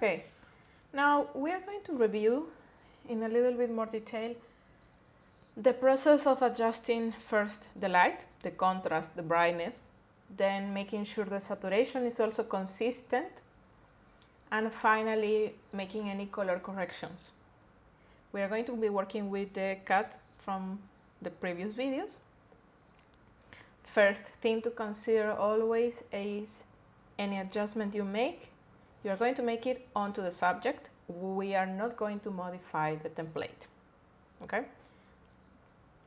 Okay, now we are going to review in a little bit more detail the process of adjusting first the light, the contrast, the brightness, then making sure the saturation is also consistent, and finally making any color corrections. We are going to be working with the cut from the previous videos. First thing to consider always is any adjustment you make, you are going to make it onto the subject. We are not going to modify the template. Okay?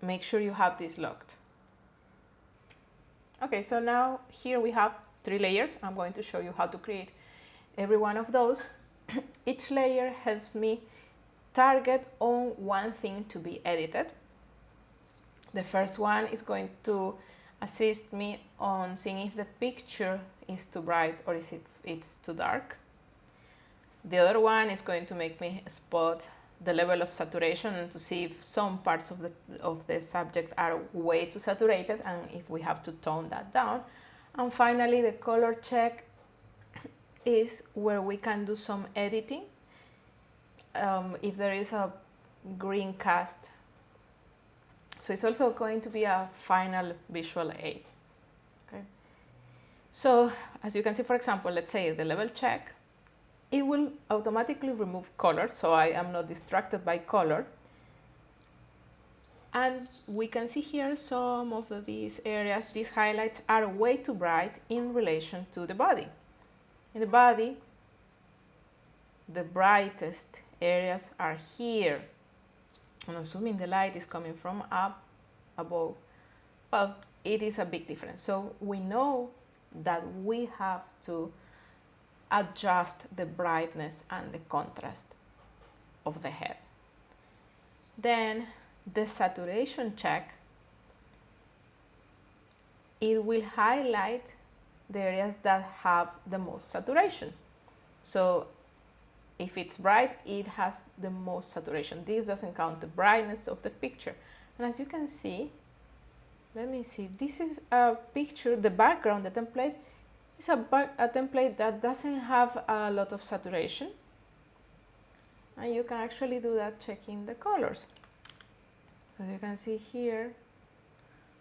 Make sure you have this locked. Okay, so now here we have 3 layers. I'm going to show you how to create every one of those. Each layer helps me target on one thing to be edited. The first one is going to assist me on seeing if the picture is too bright or if it's too dark. The other one is going to make me spot the level of saturation and to see if some parts of the subject are way too saturated and if we have to tone that down. And finally, the color check is where we can do some editing. If there is a green cast. So it's also going to be a final visual aid. Okay. So as you can see, for example, let's say the level check, it will automatically remove color, so I am not distracted by color. And we can see here some of these areas, these highlights are way too bright in relation to the body. In the body, the brightest areas are here. I'm assuming the light is coming from up above. Well, it is a big difference. So we know that we have to adjust the brightness and the contrast of the head. Then the saturation check, it will highlight the areas that have the most saturation. So if it's bright, it has the most saturation. This doesn't count the brightness of the picture. And as you can see, let me see, this is a picture, the background, the template, is a template that doesn't have a lot of saturation. And you can actually do that checking the colors. So you can see here,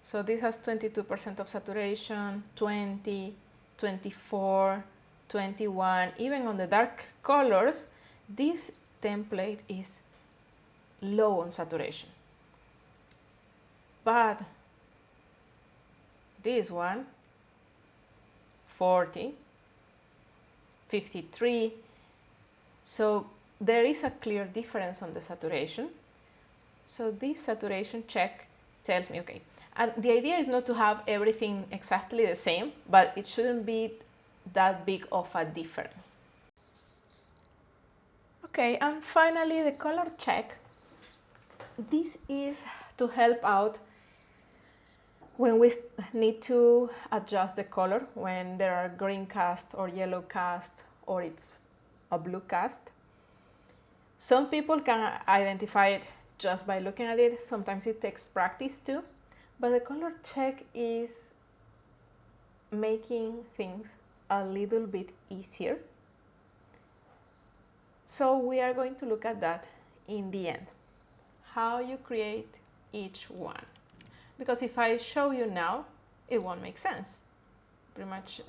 so this has 22% of saturation, 20, 24, 21, even on the dark colors, this template is low on saturation. But this one, 40, 53, so there is a clear difference on the saturation. So this saturation check tells me, okay, and the idea is not to have everything exactly the same, but it shouldn't be that big of a difference. Okay, and finally the color check. This is to help out when we need to adjust the color, when there are green cast or yellow cast or it's a blue cast. Some people can identify it just by looking at it. Sometimes it takes practice too, but the color check is making things a little bit easier. So we are going to look at that in the end, how you create each one. Because if I show you now, it won't make sense. Pretty much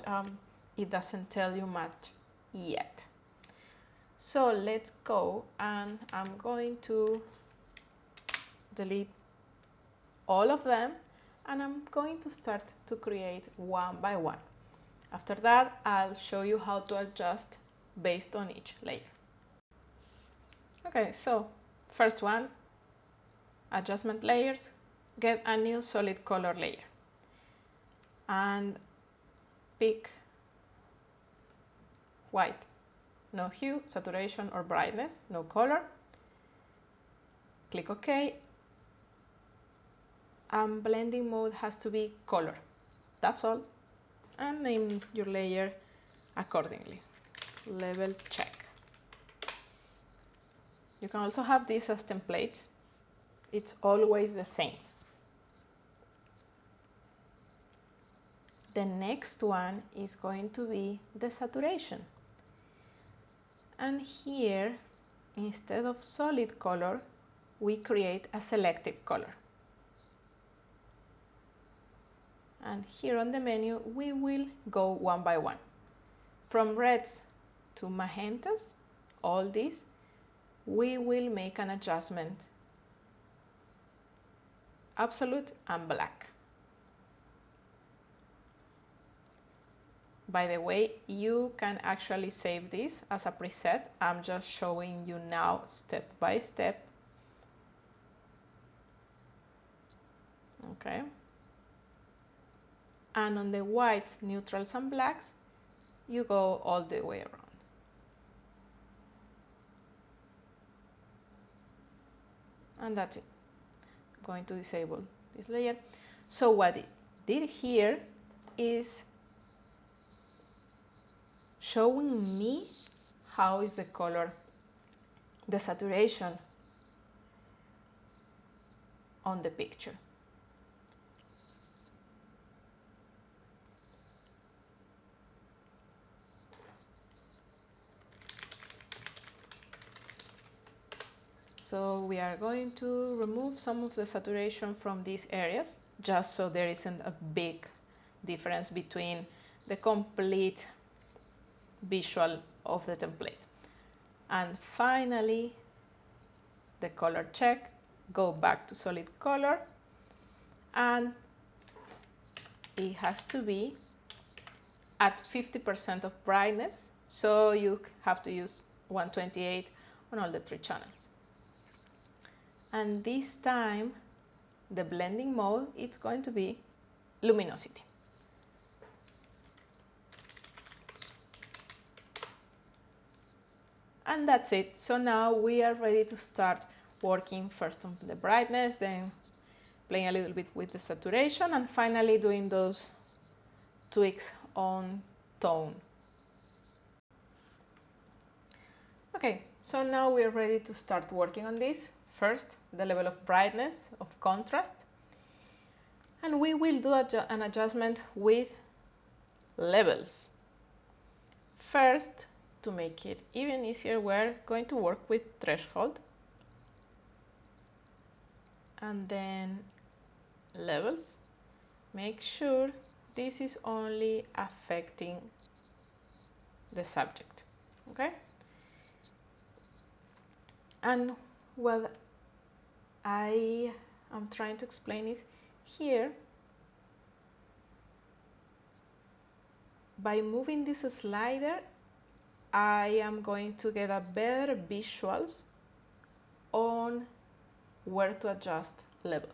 it doesn't tell you much yet. So let's go, and I'm going to delete all of them, and I'm going to start to create one by one. After that, I'll show you how to adjust based on each layer. Okay, so first one, adjustment layers, get a new solid color layer and pick white, no hue, saturation or brightness, no color. Click OK, and blending mode has to be color. That's all, and name your layer accordingly. Level check. You can also have this as templates. It's always the same. The next one is going to be the saturation. And here, instead of solid color, we create a selective color. And here on the menu, we will go one by one. From reds to magentas, all these, we will make an adjustment. Absolute and black. By the way, you can actually save this as a preset. I'm just showing you now step by step. Okay. And on the whites, neutrals, and blacks, you go all the way around. And that's it. I'm going to disable this layer. So what it did here is showing me how is the color, the saturation on the picture. So we are going to remove some of the saturation from these areas, just so there isn't a big difference between the complete visual of the template. And finally, the color check, go back to solid color, and it has to be at 50% of brightness, so you have to use 128 on all the 3 channels. And this time, the blending mode, it's going to be luminosity. And that's it. So now we are ready to start working first on the brightness, then playing a little bit with the saturation, and finally doing those tweaks on tone. Okay, so now we're ready to start working on this. First, the level of brightness, of contrast. And we will do an adjustment with levels. First, to make it even easier, we're going to work with threshold. And then levels. Make sure this is only affecting the subject, okay? And what I am trying to explain is here, by moving this slider, I am going to get a better visuals on where to adjust levels.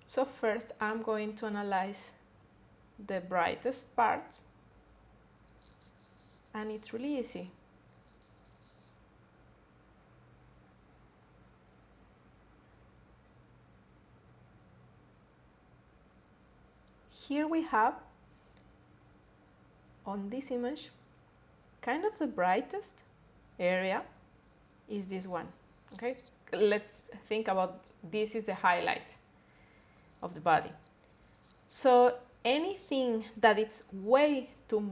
So first I'm going to analyze the brightest parts, and it's really easy. Here we have, on this image, kind of the brightest area is this one, okay? Let's think about this is the highlight of the body. So anything that it's way too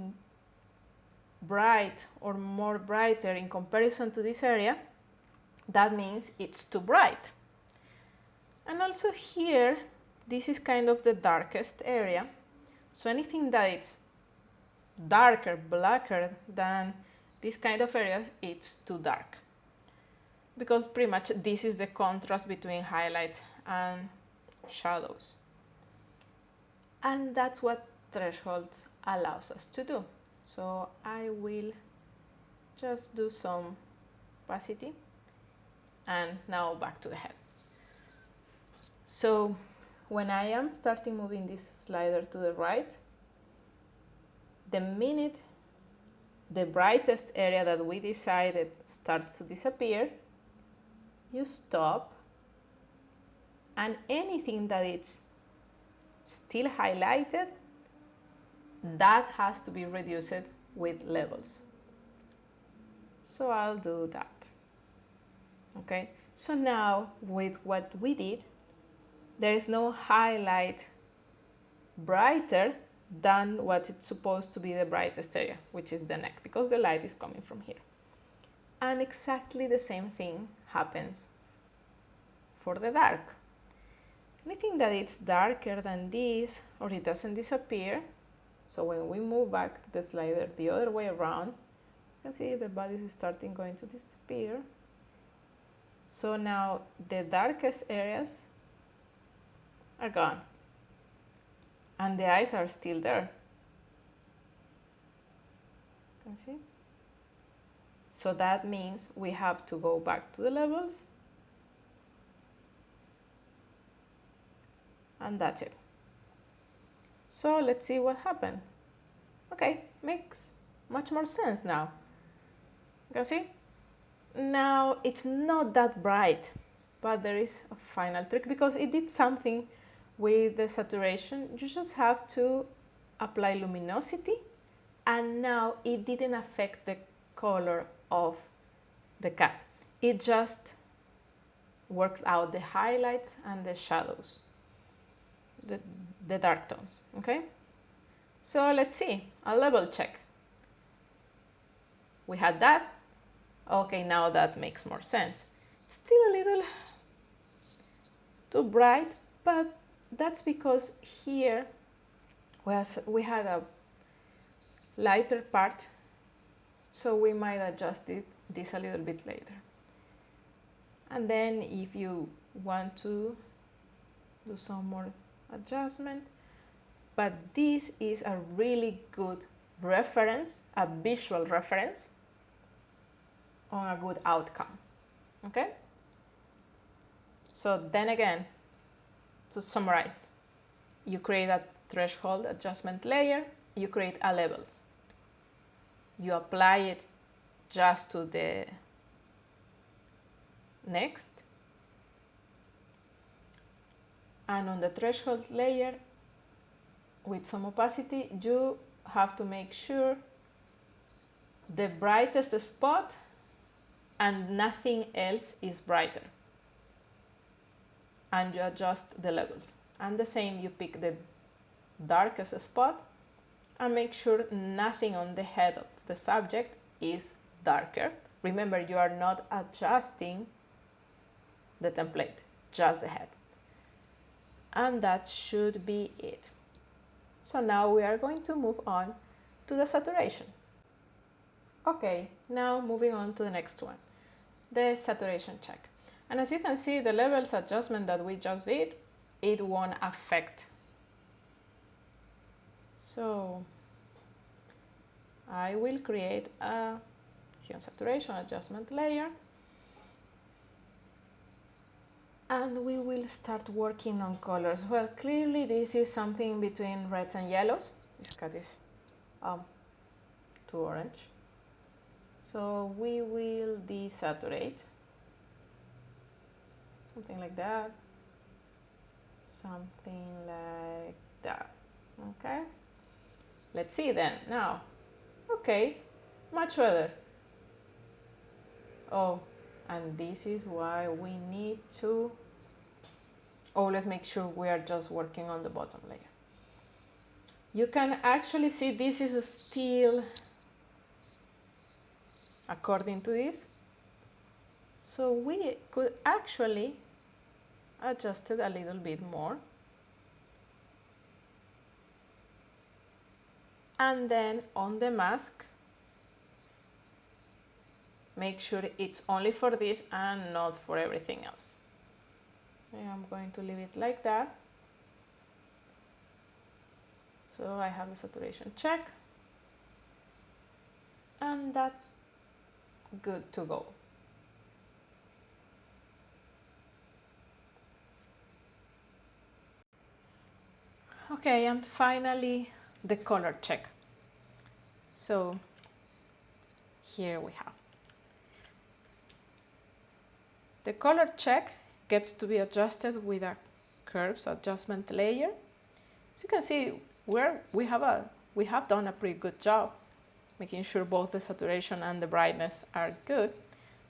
bright or more brighter in comparison to this area, that means it's too bright. And also here, this is kind of the darkest area. So anything that it's darker, blacker than this kind of areas, it's too dark. Because pretty much this is the contrast between highlights and shadows. And that's what thresholds allows us to do. So I will just do some opacity, and now back to the head. So when I am starting moving this slider to the right, the minute the brightest area that we decided starts to disappear, you stop, and anything that is still highlighted, that has to be reduced with levels. So I'll do that. Okay, so now with what we did, there is no highlight brighter than what it's supposed to be the brightest area, which is the neck, because the light is coming from here. And exactly the same thing happens for the dark. Anything that it's darker than this, or it doesn't disappear, so when we move back the slider the other way around, you can see the body is starting going to disappear. So now the darkest areas are gone, and the eyes are still there. You can see? So that means we have to go back to the levels, and that's it. So let's see what happened. Okay, makes much more sense now. You can see? Now it's not that bright, but there is a final trick because it did something with the saturation. You just have to apply luminosity, and now it didn't affect the color of the cat. It just worked out the highlights and the shadows, the dark tones. Okay, so let's see a level check. We had that. Okay, now that makes more sense. Still a little too bright, but that's because here we had a lighter part, so we might adjust this a little bit later. And then if you want to do some more adjustment, but this is a really good reference, a visual reference on a good outcome. Okay? So then again, to summarize, you create a threshold adjustment layer, you create a levels. You apply it just to the next, and on the threshold layer with some opacity, you have to make sure the brightest spot and nothing else is brighter, and you adjust the levels. And the same, you pick the darkest spot and make sure nothing on the head of the subject is darker. Remember, you are not adjusting the template, just the head. And that should be it. So now we are going to move on to the saturation. Okay, now moving on to the next one, the saturation check. And as you can see, the levels adjustment that we just did, it won't affect. So I will create a hue saturation adjustment layer, and we will start working on colors. Well, clearly this is something between reds and yellows. This cat is too orange. So we will desaturate, something like that, something like that. Okay, let's see then now. Okay, much better. Oh, and this is why we need to always make sure we are just working on the bottom layer. You can actually see this is still according to this, so we could actually adjust it a little bit more, and then on the mask make sure it's only for this and not for everything else. Okay, I'm going to leave it like that. So I have the saturation check, and that's good to go. Okay, and finally the color check. So here we have the color check gets to be adjusted with a curves adjustment layer. So you can see we have done a pretty good job making sure both the saturation and the brightness are good.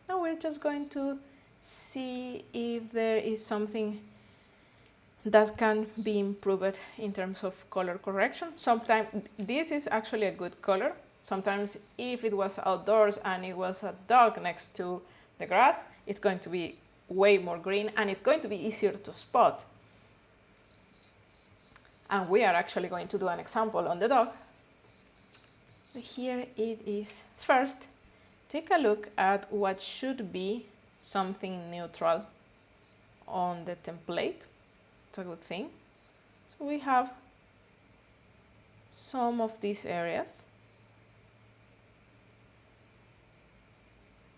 Now we're just going to see if there is something that can be improved in terms of color correction. Sometimes this is actually a good color. Sometimes if it was outdoors and it was a dog next to the grass, it's going to be way more green and it's going to be easier to spot. And we are actually going to do an example on the dog. Here it is. First, take a look at what should be something neutral on the template. It's a good thing. So we have some of these areas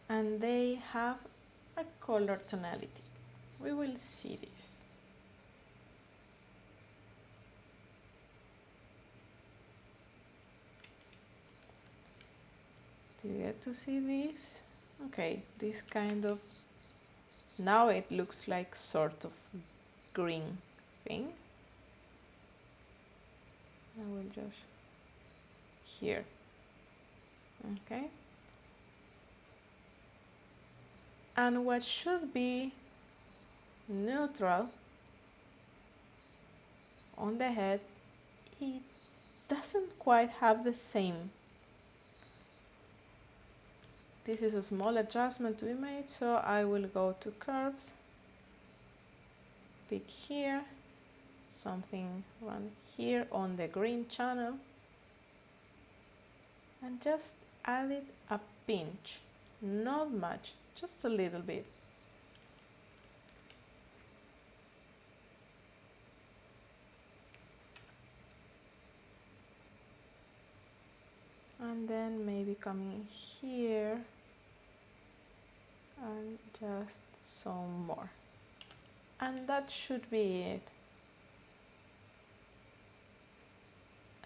and they have a color tonality. We will see this. Do you get to see this? Okay, this kind of, now it looks like sort of green thing. I will just here. Okay. And what should be neutral on the head, it doesn't quite have the same. This is a small adjustment to be made, so I will go to curves, pick here, something run here on the green channel, and just add it a pinch, not much, just a little bit. And then maybe coming here and just some more. And that should be it.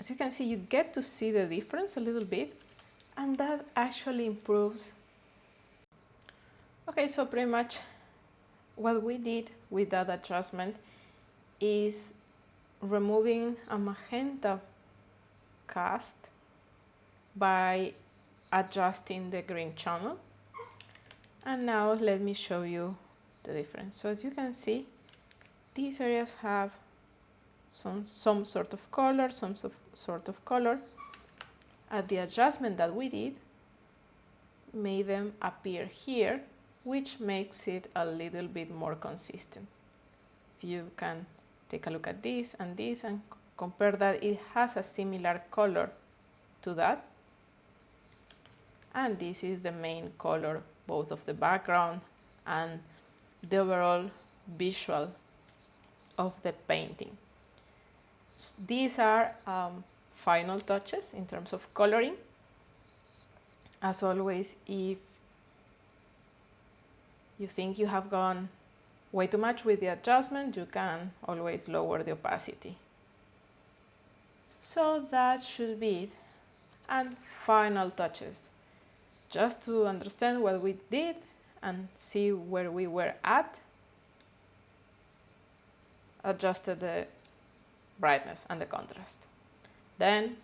As you can see, you get to see the difference a little bit, and that actually improves. Okay, so pretty much what we did with that adjustment is removing a magenta cast by adjusting the green channel. And now let me show you the difference. So as you can see, these areas have some sort of color, sort of color. And the adjustment that we did made them appear here, which makes it a little bit more consistent. If you can take a look at this and compare that, it has a similar color to that. And this is the main color, both of the background and the overall visual of the painting. These are final touches in terms of coloring. As always, if you think you have gone way too much with the adjustment, you can always lower the opacity. So that should be it. And final touches. Just to understand what we did and see where we were at, adjusted the brightness and the contrast. Then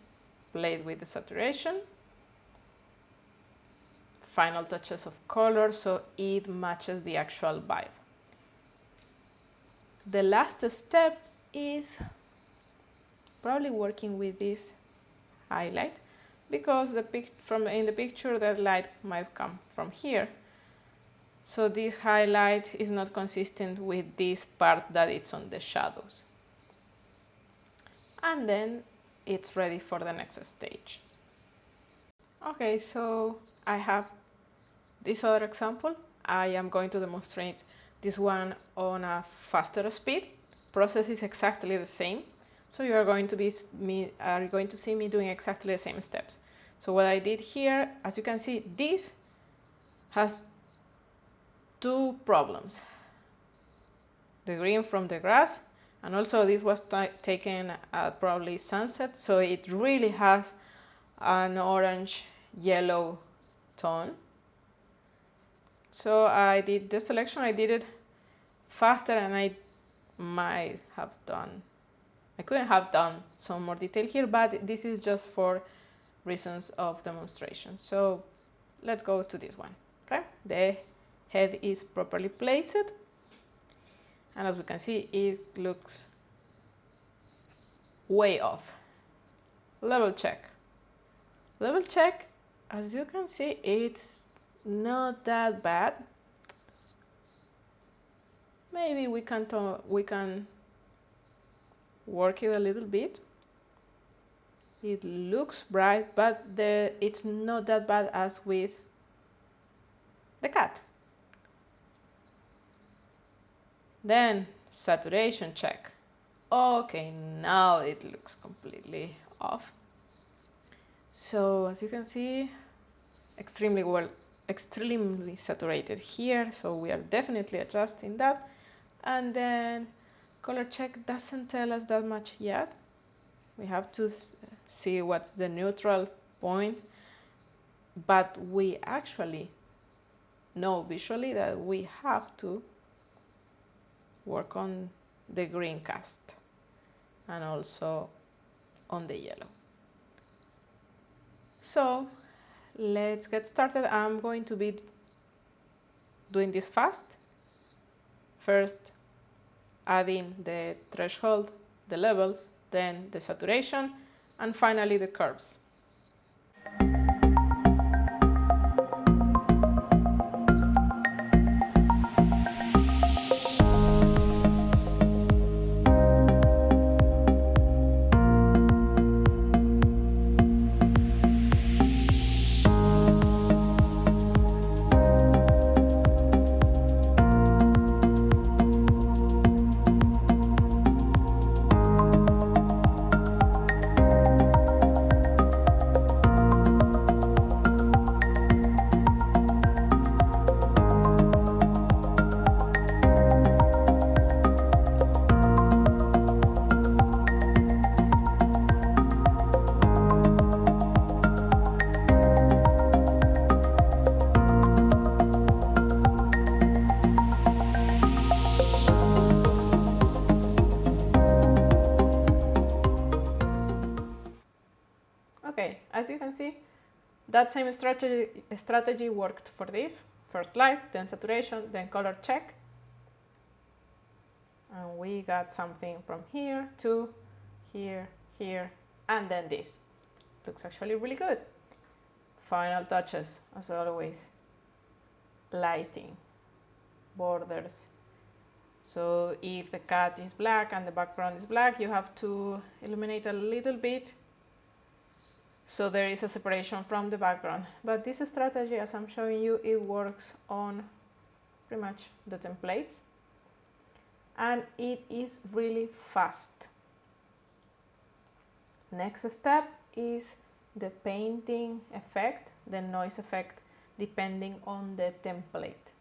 played with the saturation, final touches of color so it matches the actual vibe. The last step is probably working with this highlight, because in the picture that light might come from here. So this highlight is not consistent with this part that it's on the shadows. And then it's ready for the next stage. Okay, so I have this other example. I am going to demonstrate this one on a faster speed. Process is exactly the same. So you are going to see me doing exactly the same steps. So what I did here, as you can see, this has two problems. The green from the grass, and also this was taken at probably sunset, so it really has an orange yellow tone. So I did the selection, I did it faster, and I couldn't have done some more detail here, but this is just for reasons of demonstration. So let's go to this one. Okay, the head is properly placed. And as we can see, it looks way off. Level check. Level check, as you can see, it's not that bad. Maybe we can work it a little bit. It looks bright, but it's not that bad as with the cat. Then saturation check. Okay, now it looks completely off. So as you can see, extremely saturated here, so we are definitely adjusting that. And then color check doesn't tell us that much yet. We have to see what's the neutral point, but we actually know visually that we have to work on the green cast and also on the yellow. So let's get started. I'm going to be doing this fast. First, adding the threshold, the levels, then the saturation, and finally the curves. Okay, as you can see, that same strategy worked for this. First light, then saturation, then color check. And we got something from here to here, here, and then this. Looks actually really good. Final touches, as always. Lighting, borders. So if the cat is black and the background is black, you have to illuminate a little bit so there is a separation from the background. But this strategy, as I'm showing you, it works on pretty much the templates. And it is really fast. Next step is the painting effect, the noise effect, depending on the template.